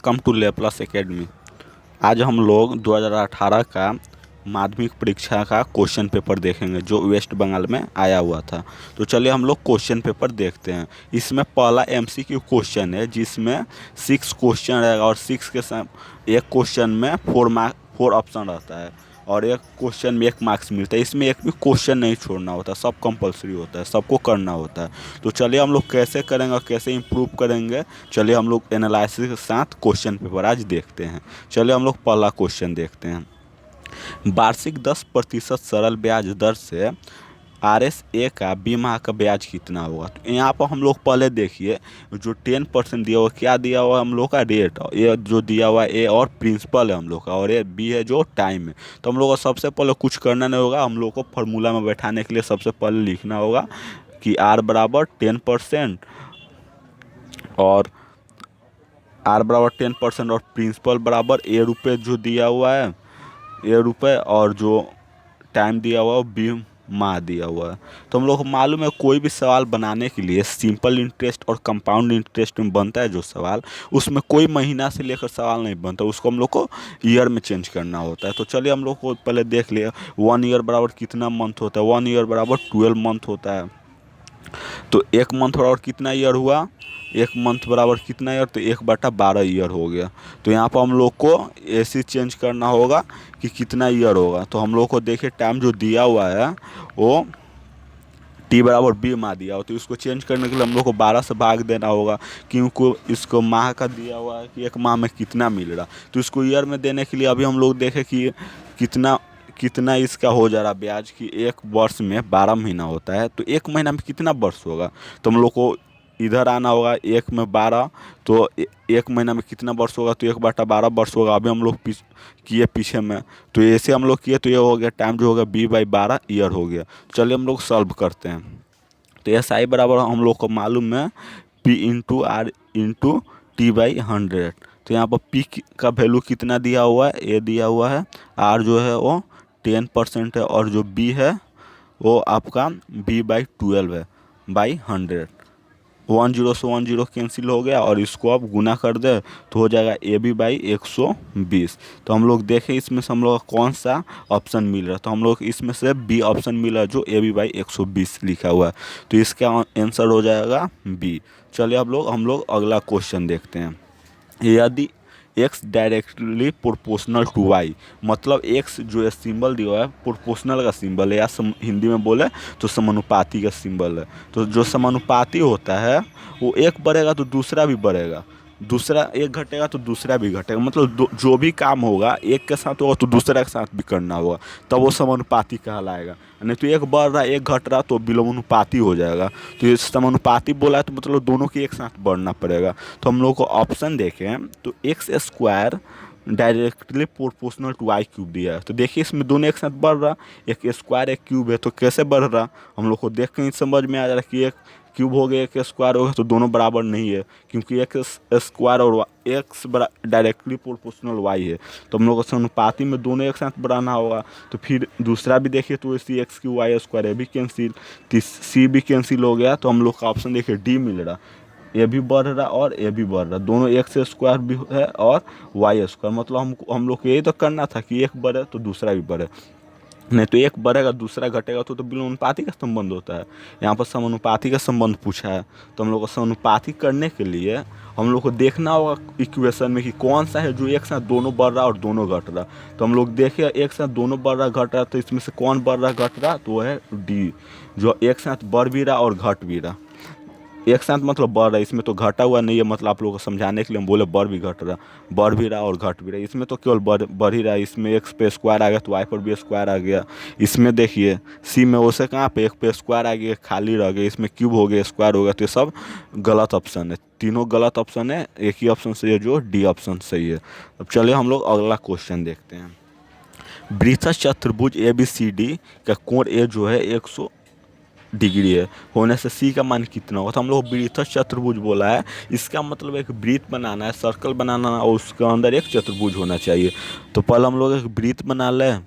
Welcome to Laplace academy. आज हम लोग 2018 का माध्यमिक परीक्षा का क्वेश्चन पेपर देखेंगे जो वेस्ट बंगाल में आया हुआ था। तो चलिए हम लोग क्वेश्चन पेपर देखते हैं। इसमें पहला एमसीक्यू क्वेश्चन है जिसमें 6 क्वेश्चन रहेगा और 6 के साथ एक क्वेश्चन में 4 ऑप्शन रहता है और एक क्वेश्चन में 1 मार्क्स मिलता है। इसमें एक भी क्वेश्चन नहीं छोड़ना होता, सब कंपलसरी होता है, सबको करना होता है। तो चलिए हम लोग कैसे करेंगे और कैसे इम्प्रूव करेंगे, चलिए हम लोग एनालिसिस के साथ क्वेश्चन पेपर आज देखते हैं। चलिए हम लोग पहला क्वेश्चन देखते हैं। वार्षिक 10% सरल ब्याज दर से RSA का 20 माह का ब्याज कितना होगा। तो यहाँ पर हम लोग पहले देखिए जो 10% दिया हुआ क्या दिया हुआ है हम लोग का रेट, ये जो दिया हुआ है ए और प्रिंसिपल है हम लोग का, और ये बी है जो टाइम है। तो हम लोग को सबसे पहले कुछ करना नहीं होगा, हम लोग को फार्मूला में बैठाने के लिए सबसे पहले लिखना होगा कि R बराबर 10% और और प्रिंसिपल बराबर ए रुपये जो दिया हुआ है ए रुपये और जो टाइम दिया हुआ है 20 माह दिया हुआ है। तो हम लोग को मालूम है कोई भी सवाल बनाने के लिए सिंपल इंटरेस्ट और कंपाउंड इंटरेस्ट में बनता है जो सवाल, उसमें कोई महीना से लेकर सवाल नहीं बनता, उसको हम लोग को ईयर में चेंज करना होता है। तो चलिए हम लोग को पहले देख लिया 1 ईयर बराबर कितना मंथ होता है। 1 ईयर बराबर 12 मंथ होता है। तो 1 मंथ बराबर कितना ईयर हुआ, 1 मंथ बराबर कितना ईयर, तो 1/12 ईयर हो गया। तो यहाँ पर हम लोग को ऐसे चेंज करना होगा कि कितना ईयर होगा। तो हम लोग को देखिए टाइम जो दिया हुआ है वो T बराबर 20 माह दिया हो, तो इसको चेंज करने के लिए हम लोग को 12 से भाग देना होगा, क्योंकि इसको माह का दिया हुआ है कि 1 माह में कितना मिल रहा। तो इसको ईयर में देने के लिए अभी हम लोग देखें कि कितना कितना इसका हो जा रहा ब्याज कि 1 वर्ष में 12 महीना होता है, तो 1 महीना में कितना वर्ष होगा। तो हम लोग को इधर आना होगा 1 में 12, तो 1 महीना में कितना वर्ष होगा, तो 1/12 वर्ष होगा। अभी हम लोग किए पीछे में, तो ऐसे हम लोग किए तो ये हो गया टाइम जो होगा 20/12 ईयर हो गया। चलिए हम लोग सॉल्व करते हैं। तो एस आई बराबर हम लोग को मालूम है P/R/T/100। तो यहाँ पर P का वैल्यू कितना दिया हुआ है, ए दिया हुआ है, R जो है वो 10% है और जो B है वो आपका B/12 है बाई 100। 10 से 10 कैंसिल हो गया और इसको अब गुना कर दे तो हो जाएगा AB/120। तो हम लोग देखें इसमें से हम लोग का कौन सा ऑप्शन मिल रहा है, तो हम लोग इसमें से बी ऑप्शन मिला जो AB/120 लिखा हुआ है। तो इसका आंसर हो जाएगा बी। चलिए अब हम लोग अगला क्वेश्चन देखते हैं। यदि x directly proportional to y, मतलब x जो है सिंबल दिया है प्रोपोर्शनल का सिंबल है, या हिंदी में बोले तो समानुपाती का सिंबल है। तो जो समानुपाती होता है वो एक बढ़ेगा तो दूसरा भी बढ़ेगा, दूसरा एक घटेगा तो दूसरा भी घटेगा, मतलब जो भी काम होगा एक के साथ होगा तो दूसरा के साथ भी करना होगा, तब वो समानुपाती कहलाएगा। नहीं तो एक बढ़ रहा एक घट रहा तो विलोमानुपाती हो जाएगा। तो ये समानुपाती बोला है तो मतलब दोनों के एक साथ बढ़ना पड़ेगा। तो हम लोग को ऑप्शन देखें तो x² directly proportional to y³ दिया है। तो देखिए इसमें दोनों एक साथ बढ़ रहा, एक स्क्वायर एक क्यूब है, तो कैसे बढ़ रहा हम लोग को देख के ही समझ में आ जा रहा कि एक क्यूब हो गया एक स्क्वायर हो गया, तो दोनों बराबर नहीं है, क्योंकि एक स्क्वायर और एक्स डायरेक्टली प्रोपोर्शनल वाई है। तो हम लोग को समानुपाती में दोनों एक साथ बढ़ाना होगा। तो फिर दूसरा भी देखिए तो सी x³ ये भी कैंसिल, सी भी कैंसिल हो गया। तो हम लोग का ऑप्शन देखिए डी मिल रहा, ये भी बढ़ रहा और ये भी बढ़ रहा, दोनों x² भी है और y², मतलब हम लोग को यही तो करना था कि एक बढ़े तो दूसरा भी बढ़े। नहीं तो एक बढ़ेगा दूसरा घटेगा तो विलोमानुपाती का संबंध होता है। यहाँ पर समानुपाती का संबंध पूछा है, तो हम लोग को समानुपाती करने के लिए हम लोग को देखना होगा इक्वेशन में कि कौन सा है जो एक साथ दोनों बढ़ रहा और दोनों घट रहा। तो हम लोग देखें एक साथ दोनों बढ़ रहा घट रहा, तो इसमें से कौन बढ़ रहा घट रहा, तो वो है डी, जो एक साथ बढ़ भी रहा और घट भी रहा। एक साथ मतलब बढ़ रहा है, इसमें तो घटा हुआ नहीं है, मतलब आप लोगों को समझाने के लिए हम बोले बढ़ भी घट रहा, बढ़ भी रहा और घट भी रहा। इसमें तो केवल बढ़ ही रहा है, इसमें x पे स्क्वायर आ गया तो y पर भी स्क्वायर आ गया। इसमें देखिए सी में वैसे कहाँ पे एक पे स्क्वायर आ गया खाली रह गया, इसमें क्यूब हो गया स्क्वायर हो गया, तो ये सब गलत ऑप्शन है, तीनों गलत ऑप्शन है, एक ही ऑप्शन सही है जो डी ऑप्शन सही है। अब चलिए हम लोग अगला क्वेश्चन देखते हैं। वृत्तज चतुर्भुज ABCD का कोण ए जो है 100 डिग्री है होने से सी का मान कितना होगा। तो हम लोग वृत्तज चतुर्भुज बोला है, इसका मतलब एक वृत्त बनाना है, सर्कल बनाना है और उसके अंदर एक चतुर्भुज होना चाहिए। तो पहले हम लोग एक वृत्त बना लें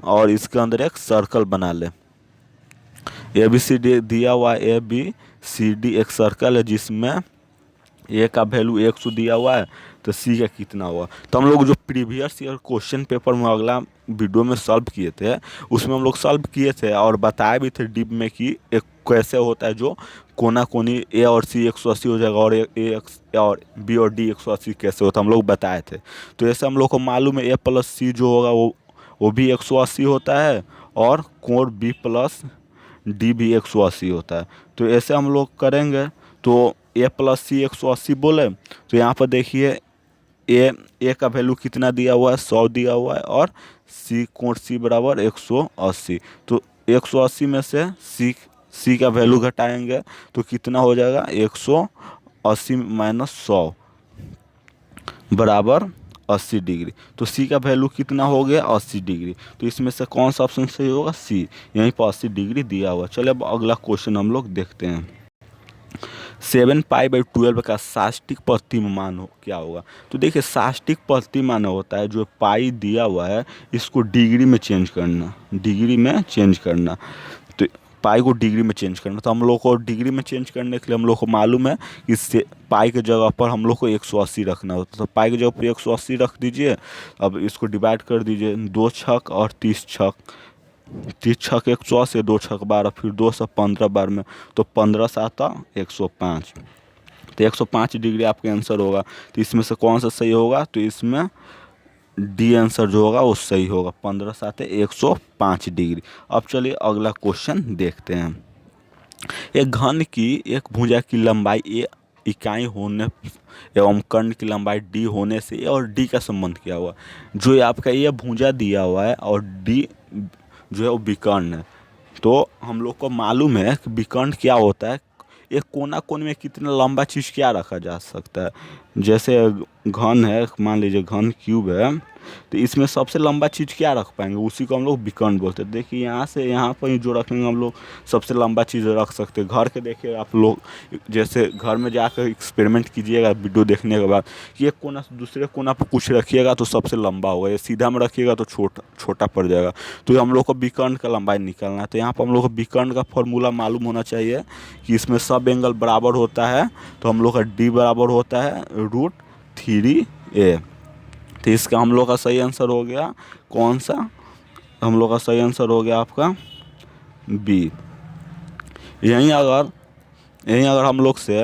और इसके अंदर एक सर्कल बना लें। ABCD दिया हुआ ABCD एक सर्कल है जिसमें ए का वैल्यू 100 दिया हुआ है, तो सी का कितना होगा। तो हम लोग जो प्रीवियस ईयर क्वेश्चन पेपर में अगला वीडियो में सॉल्व किए थे, उसमें हम लोग सॉल्व किए थे और बताए भी थे डीप में कि एक कैसे होता है जो कोना कोनी ए और सी 180 हो जाएगा, और और बी और डी 180 कैसे होता है हम लोग बताए थे। तो ऐसे हम लोग को मालूम है ए प्लस सी जो होगा वो भी 180 होता है, और कोण बी प्लस डी भी 180 होता है। तो ऐसे हम लोग करेंगे। तो ए प्लस सी 180 बोले तो यहाँ पर देखिए ए का वैल्यू कितना दिया हुआ है, 100 दिया हुआ है, और सी कोण सी बराबर 180। तो 180 में से सी का वैल्यू घटाएंगे तो कितना हो जाएगा, 180 माइनस 100 बराबर 80 डिग्री। तो सी का वैल्यू कितना हो गया, 80 डिग्री। तो इसमें से कौन सा ऑप्शन सही होगा, सी। यहीं पर 80 डिग्री दिया हुआ। चलिए अब अगला क्वेश्चन हम लोग देखते हैं। 7π/12 का साष्टिक प्रतिमान क्या होगा। तो देखिए साष्टिक प्रतिमान होता है जो पाई दिया हुआ है इसको डिग्री में चेंज करना, डिग्री में चेंज करना। तो पाई को डिग्री में चेंज करना, तो हम लोग को डिग्री में चेंज करने के लिए हम लोग को मालूम है कि इससे पाई के जगह पर हम लोग को 180 रखना होता है। तो पाई की जगह पर 180 रख दीजिए। अब इसको डिवाइड कर दीजिए, 2 छक और 30 छक, 30 छक 180, 2 छक 12, फिर 2 से 15 बार में, तो 15 7 105। तो 105 डिग्री आपका आंसर होगा। तो इसमें से कौन सा सही होगा, तो इसमें डी आंसर जो होगा वो सही होगा, 15 7 105 डिग्री। अब चलिए अगला क्वेश्चन देखते हैं। एक घन की एक भुजा की लंबाई ए इकाई होने एवं कर्ण की लंबाई डी होने से ए और डी का संबंध क्या हुआ। जो आपका ये भुजा दिया हुआ है और डी जो है वो विकर्ण है। तो हम लोग को मालूम है कि विकर्ण क्या होता है, एक कोना कोने में कितना लंबा चीज़ क्या रखा जा सकता है। जैसे घन है, मान लीजिए घन क्यूब है, तो इसमें सबसे लंबा चीज़ क्या रख पाएंगे, उसी को हम लोग विकर्ण बोलते हैं। देखिए यहाँ से यहाँ पर जो रखेंगे हम लोग सबसे लंबा चीज़ रख सकते हैं। घर के देखिए आप लोग, जैसे घर में जाकर एक्सपेरिमेंट कीजिएगा वीडियो देखने के बाद कि एक कोना से दूसरे कोना पर कुछ रखिएगा तो सबसे लंबा होगा, या सीधा में रखिएगा तो छोटा पड़ जाएगा। तो हम लोग को विकर्ण का लंबाई निकालना है। तो यहाँ पर हम लोग को विकर्ण का फॉर्मूला मालूम होना चाहिए कि इसमें सब एंगल बराबर होता है। तो हम लोग का डी बराबर होता है √3a। तो इसका हम लोग का सही आंसर हो गया कौन सा, हम लोग का सही आंसर हो गया आपका बी। यहीं अगर हम लोग से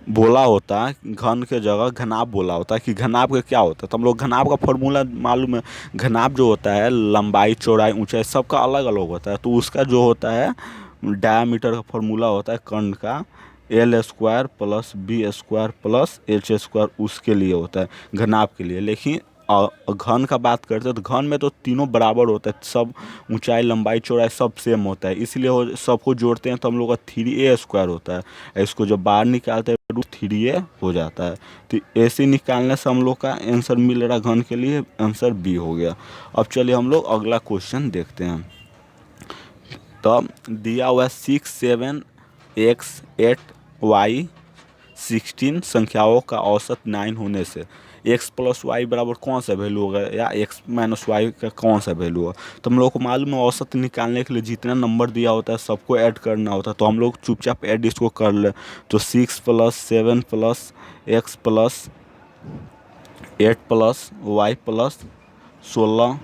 बोला होता घन के जगह घनाभ बोला होता कि घनाभ का क्या होता है, तो हम लोग घनाभ का फॉर्मूला मालूम है। घनाभ जो होता है लंबाई चौड़ाई ऊंचाई सबका अलग अलग होता है। तो उसका जो होता है डायमीटर का फॉर्मूला होता है कर्ण का, L² + B² + H², उसके लिए होता है घनाभ के लिए। लेकिन घन का बात करते हैं तो घन में तो तीनों बराबर होता है, सब ऊंचाई लंबाई चौड़ाई सब सेम होता है, इसलिए सबको जोड़ते हैं तो हम लोग का 3a² होता है। इसको जब बाहर निकालते हैं √3a हो जाता है। तो ऐसे निकालने से हम लोग का आंसर मिल रहा घन के लिए, आंसर बी हो गया। अब चलिए हम लोग अगला क्वेश्चन देखते हैं। तब दिया हुआ 6 7 x 8 y 16 संख्याओं का औसत 9 होने से x + y बराबर कौन सा वैल्यू होगा, या x - y का कौन सा वैल्यू होगा। तो हम लोग को मालूम है औसत निकालने के लिए जितना नंबर दिया होता है सबको ऐड करना होता है। तो हम लोग चुपचाप ऐड इसको कर ले। तो 6 + 7 + x + 8 + y + 16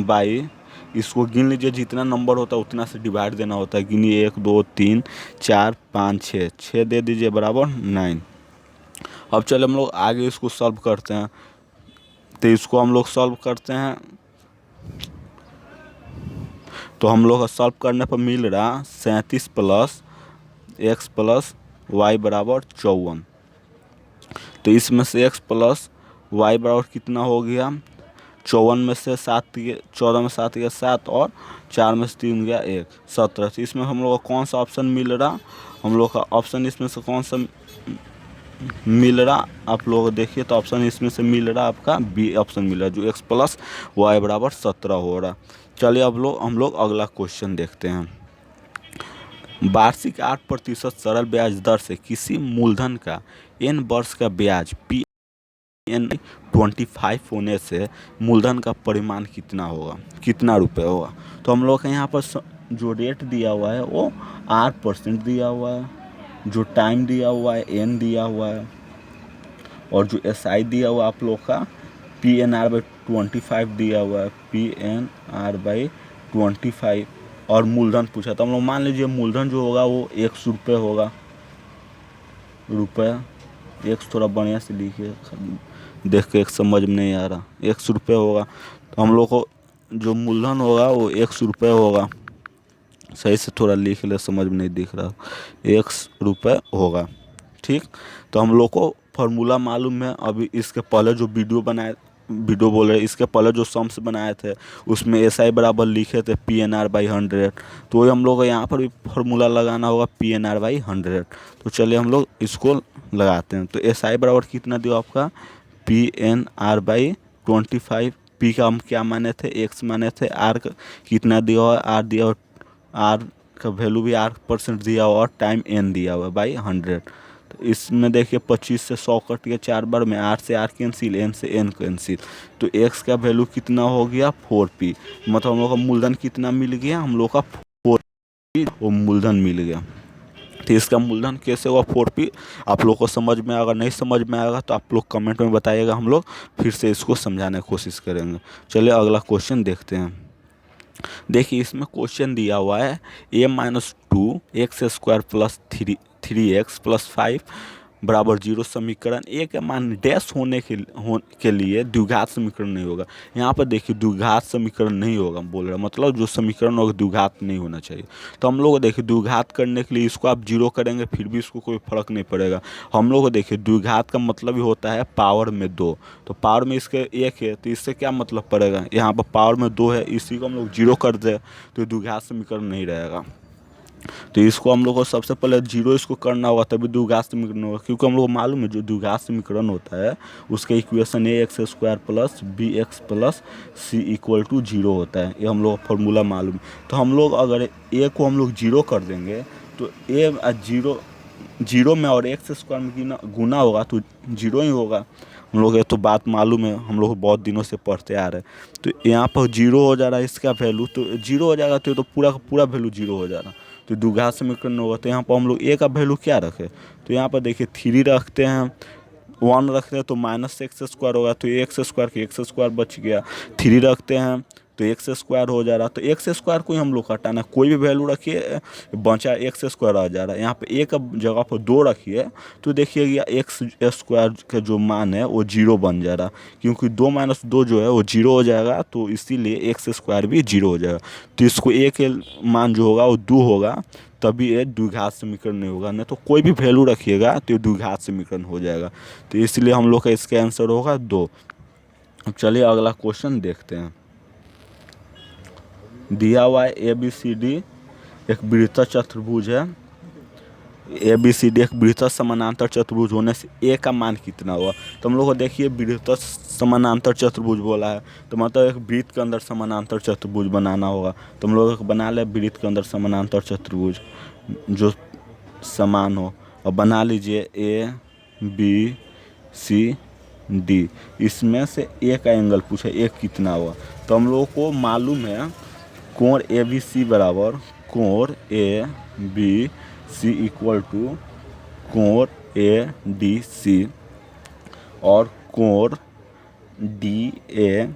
बाई, इसको गिन लीजिए, जितना नंबर होता है उतना से डिवाइड देना होता है। गिनिए 1 2 3 4 5 6 दे दीजिए बराबर 9। अब चले हम लोग आगे इसको सॉल्व करते हैं। तो इसको हम लोग सॉल्व करते हैं तो हम लोग सॉल्व करने पर मिल रहा 37 + x + y बराबर 54। तो इसमें से x + y बराबर कितना हो गया, 54 में से 7 गया, 14 में 7 गया 7, और 4 में से 3 गया 1, 17। तो इसमें हम लोग का कौन सा ऑप्शन मिल रहा, हम लोग का ऑप्शन इसमें से कौन सा मिल रहा, आप लोग देखिए। तो ऑप्शन इसमें से मिल रहा आपका बी ऑप्शन मिल रहा, जो x + y बराबर 17 हो रहा। चलिए अब हम लोग अगला क्वेश्चन देखते हैं। वार्षिक 8% सरल ब्याज दर से किसी मूलधन का n वर्ष का ब्याज N 25 होने से मूलधन का परिमाण कितना होगा, कितना रुपए होगा। तो हम लोग के यहाँ पर जो रेट दिया हुआ है वो 8% दिया हुआ है, जो टाइम दिया हुआ है n दिया हुआ है, और जो SI दिया हुआ आप लोग का PNR/25 दिया हुआ है, PNR/25। और मूलधन पूछा तो हम लोग मान लीजिए मूलधन जो होगा वो 100 रुपये होगा। रुपये 100 थोड़ा बढ़िया से लिखिए, देख के एक समझ में नहीं आ रहा। 100 रुपये होगा तो हम लोग को जो मूलधन होगा वो 100 रुपये होगा। सही से थोड़ा लिख ले, समझ में नहीं दिख रहा। 100 रुपये होगा, ठीक। तो हम लोग को फॉर्मूला मालूम है। अभी इसके पहले जो वीडियो बोल रहे, इसके पहले जो सम्स बनाए थे उसमें SI बराबर लिखे थे PNR/100। तो वही हम लोग को यहाँ पर भी फार्मूला लगाना होगा PNR/100। तो चलिए हम लोग इसको लगाते हैं। तो SI बराबर कितना दिया आपका PNR/25। P का हम क्या माने थे, X माने थे। R का कितना दिया हुआ है, R दिया हुआ, R का वैल्यू भी R% दिया हुआ और टाइम N दिया हुआ है बाई 100। तो इसमें देखिए 25 से 100 कट के 4 बार में, R से R कैंसिल, N से N कैंसिल। तो X का वैल्यू कितना हो गया 4P। मतलब हम लोग का मूलधन कितना मिल गया, हम लोग का 4P वो मूलधन मिल गया। तो इसका मूलधन कैसे हुआ 4P, आप लोग को समझ में आएगा। नहीं समझ में आएगा तो आप लोग कमेंट में बताइएगा, हम लोग फिर से इसको समझाने की कोशिश करेंगे। चलिए अगला क्वेश्चन देखते हैं। देखिए इसमें क्वेश्चन दिया हुआ है a-2x² + 3x + 5 बराबर 0 समीकरण। ए का मान डैश होने के लिए द्विघात समीकरण नहीं होगा। यहाँ पर देखिए द्विघात समीकरण नहीं होगा बोल रहा है, मतलब जो समीकरण होगा द्विघात नहीं होना चाहिए। तो हम लोग देखिए द्विघात करने के लिए इसको आप 0 करेंगे फिर भी इसको कोई फर्क नहीं पड़ेगा। हम लोग देखिए द्विघात का मतलब ही होता है पावर में 2। तो पावर में इसके 1 है तो इससे क्या मतलब पड़ेगा, यहाँ पर पावर में 2 है, इसी को हम लोग 0 कर दें तो द्विघात समीकरण नहीं रहेगा। तो इसको हम लोग को सबसे पहले 0 इसको करना होगा तभी द्विघात समीकरण होगा। क्योंकि हम लोग को मालूम है जो द्विघात समीकरण होता है उसका इक्वेशन ax² + bx + c = 0 होता है। ये हम लोग का फॉर्मूला मालूम है। तो हम लोग अगर a को हम लोग 0 कर देंगे तो a 0 में और x² में गुना होगा तो 0 ही होगा। हम लोग ये तो बात मालूम है, हम लोग बहुत दिनों से पढ़ते आ रहे हैं। तो यहाँ पर 0 हो जा रहा है इसका वैल्यू, तो 0 हो जाएगा तो पूरा का पूरा वैल्यू 0 हो जा रहा। तो द्विघात समीकरण होगा। तो यहाँ पर हम लोग a का वैल्यू क्या रखें, तो यहाँ पर देखिए 3 रखते हैं, 1 रखते हैं तो -x² होगा। तो x² के x² बच गया। 3 रखते हैं तो x² हो जा रहा। तो x² को ही हम लोग हटाना, कोई भी वैल्यू रखिए बचा x² आ जा रहा है। यहाँ पे a का जगह पर 2 रखिए तो देखिएगा x² का जो मान है वो 0 बन जा रहा। क्योंकि 2 - 2 जो है वो 0 हो जाएगा, तो इसीलिए x² भी 0 हो जाएगा। तो इसको a के मान जो होगा वो 2 होगा, तभी ये द्विघात समीकरण नहीं होगा। नहीं तो कोई भी वैल्यू रखिएगा तो ये द्विघात समीकरण हो जाएगा। तो इसलिए हम लोग का इसका आंसर होगा 2। अब चलिए अगला क्वेश्चन देखते हैं। दिया हुआ है ABCD एक वृत्त चतुर्भुज है। ABCD एक वृत्त समानांतर चतुर्भुज होने से A का मान कितना हुआ। तो हम लोग को देखिए वृत्त समानांतर चतुर्भुज बोला है तो मतलब एक वृत्त के अंदर समानांतर चतुर्भुज बनाना होगा। तो हम लोग बना ले वृत्त के अंदर समानांतर चतुर्भुज जो समान हो, और बना लीजिए ABCD। इसमें से A का एंगल पूछा, A कितना हुआ। तो हम लोगों को मालूम है कोण ABC बराबर कोण ABC = कोण ADC और कोण DAB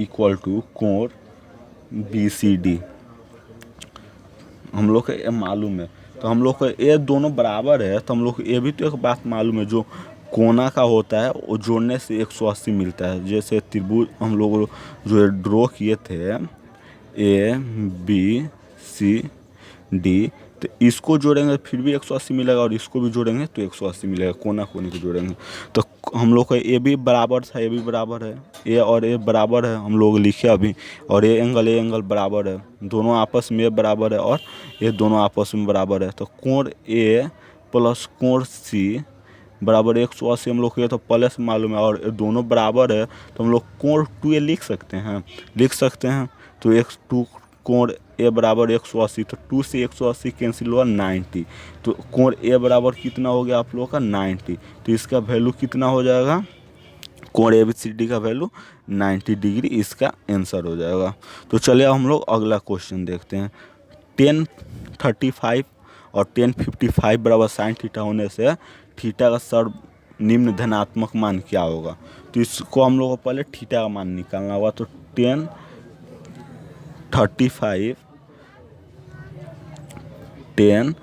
= कोण BCD। हम लोग को ये मालूम है। तो हम लोग को ये दोनों बराबर है। तो हम लोग को ये भी तो एक बात मालूम है, जो कोना का होता है वो जोड़ने से 180 मिलता है। जैसे त्रिभुज हम लोग जो ड्रॉ किए थे ABCD, तो इसको जोड़ेंगे फिर भी 180 मिलेगा और इसको भी जोड़ेंगे तो 180 मिलेगा। कोना कोने को जोड़ेंगे तो हम लोग का ए भी बराबर था, ए भी बराबर है, ए और ए बराबर है हम लोग लिखे अभी। और ए एंगल बराबर है, दोनों आपस में बराबर है और ये दोनों आपस में बराबर है। तो कोण ए प्लस कोण सी बराबर 180 हम लोग को ये तो प्लस मालूम है और ये दोनों बराबर है। तो हम लोग कोण 2a लिख सकते हैं। तो 2 कोण ए बराबर 180, तो 2 से 180 कैंसिल हुआ 90। तो कोण ए बराबर कितना हो गया आप लोगों का 90। तो इसका वैल्यू कितना हो जाएगा, कोण ABCD का वैल्यू 90 डिग्री इसका आंसर हो जाएगा। तो चलिए हम लोग अगला क्वेश्चन देखते हैं। 1035 और 1055 बराबर sin थीटा होने से थीटा का निम्न धनात्मक मान क्या होगा। तो इसको हम लोग को पहले थीटा का मान निकालना होगा। तो 10 35 10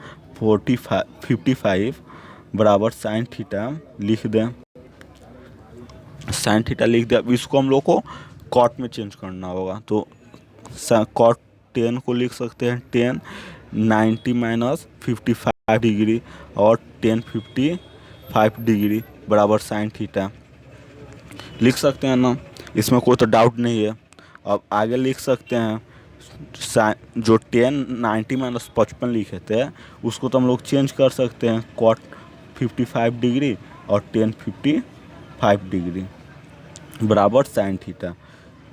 45 55 बराबर साइन थीटा लिख दें। साइन थीटा लिख दिया। अब इसको हम लोग को कॉट में चेंज करना होगा। तो कॉट 10 को लिख सकते हैं 10 90 माइनस 55 डिग्री और 10 55 डिग्री बराबर साइन थीटा लिख सकते हैं ना। इसमें कोई तो डाउट नहीं है। अब आगे लिख सकते हैं जो 10 90 माइनस 55 लिखे थे उसको तो हम लोग चेंज कर सकते हैं कॉट 55 डिग्री और 10 55 डिग्री बराबर साइन थीटा।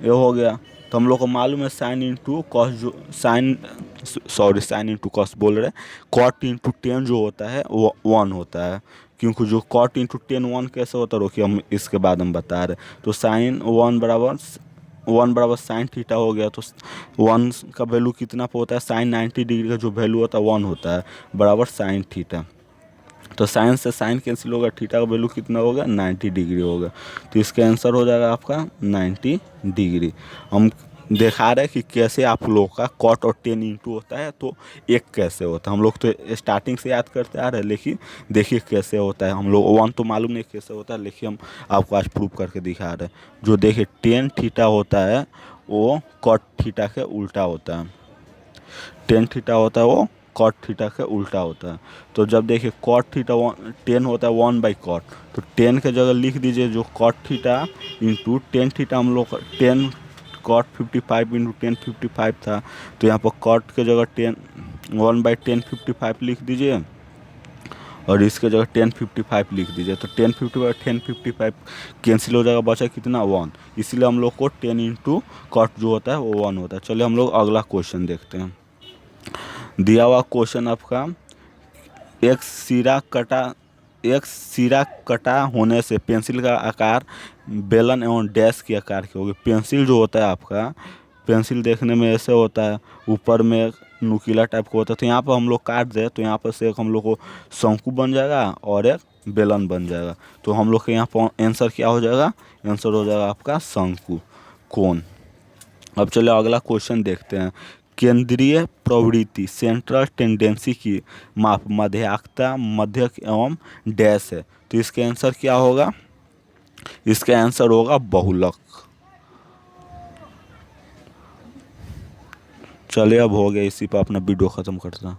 ये हो गया। तो हम लोग को मालूम है साइन इंटू कॉस जो साइन इंटू कॉस बोल रहे कॉट इंटू 10 जो होता है वो 1 होता है। क्योंकि जो कॉट इंटू 10 1 कैसे होता है रोकिए हम इसके बाद हम बता रहे। तो साइन 1 बराबर साइन थीटा हो गया। तो 1 का वैल्यू कितना पे होता है साइन 90 डिग्री का जो वैल्यू होता है 1 होता है बराबर साइन थीटा। तो साइन से साइन कैंसिल होगा थीटा का वैल्यू कितना होगा 90 डिग्री होगा। तो इसका आंसर हो जाएगा आपका 90 डिग्री। हम दिखा रहे हैं कि कैसे आप लोग का कॉट और 10 इंटू होता है तो एक कैसे होता है। हम लोग तो स्टार्टिंग से याद करते आ रहे हैं लेकिन देखिए कैसे होता है। हम लोग 1 तो मालूम नहीं कैसे होता है लेकिन हम आपको आज प्रूव करके दिखा रहे हैं। जो देखिए 10 थीटा होता है वो कॉट थीटा के उल्टा होता है। 10 थीटा होता है वो कॉट थीटा के उल्टा होता है। तो जब देखिए कॉट थीटा 10 होता है 1/कॉट। तो 10 के जगह लिख दीजिए जो कॉट थीटा इंटू 10 थीटा हम लोग 10 कॉट 55 इंटू 10 55 था। तो यहाँ पर कॉट के जगह 1/10 55 लिख दीजिए और इसके जगह 10 55 लिख दीजिए। तो 10 55 10 55 कैंसिल हो जाएगा बचा कितना 1। इसीलिए हम लोग को 10 इंटू कॉट जो होता है वो 1 होता है। चलिए हम लोग अगला क्वेश्चन देखते हैं। दिया हुआ क्वेश्चन आपका एक सिरा कटा होने से पेंसिल का आकार बेलन एवं डैश के आकार की होगी। पेंसिल जो होता है आपका पेंसिल देखने में ऐसे होता है ऊपर में नुकीला टाइप का होता है। तो यहाँ पर हम लोग काट दें तो यहाँ पर से एक हम लोग को शंकु बन जाएगा और एक बेलन बन जाएगा। तो हम लोग के यहाँ पर आंसर क्या हो जाएगा आंसर हो जाएगा आपका शंकु कोण। अब चलिए अगला क्वेश्चन देखते हैं। केंद्रीय प्रवृत्ति सेंट्रल टेंडेंसी की माप मध्याक्ता मध्यक एवं डैश है। तो इसका आंसर क्या होगा इसका आंसर होगा बहुलक। चलिए अब हो गया इसी पर अपना वीडियो ख़त्म करता हूँ।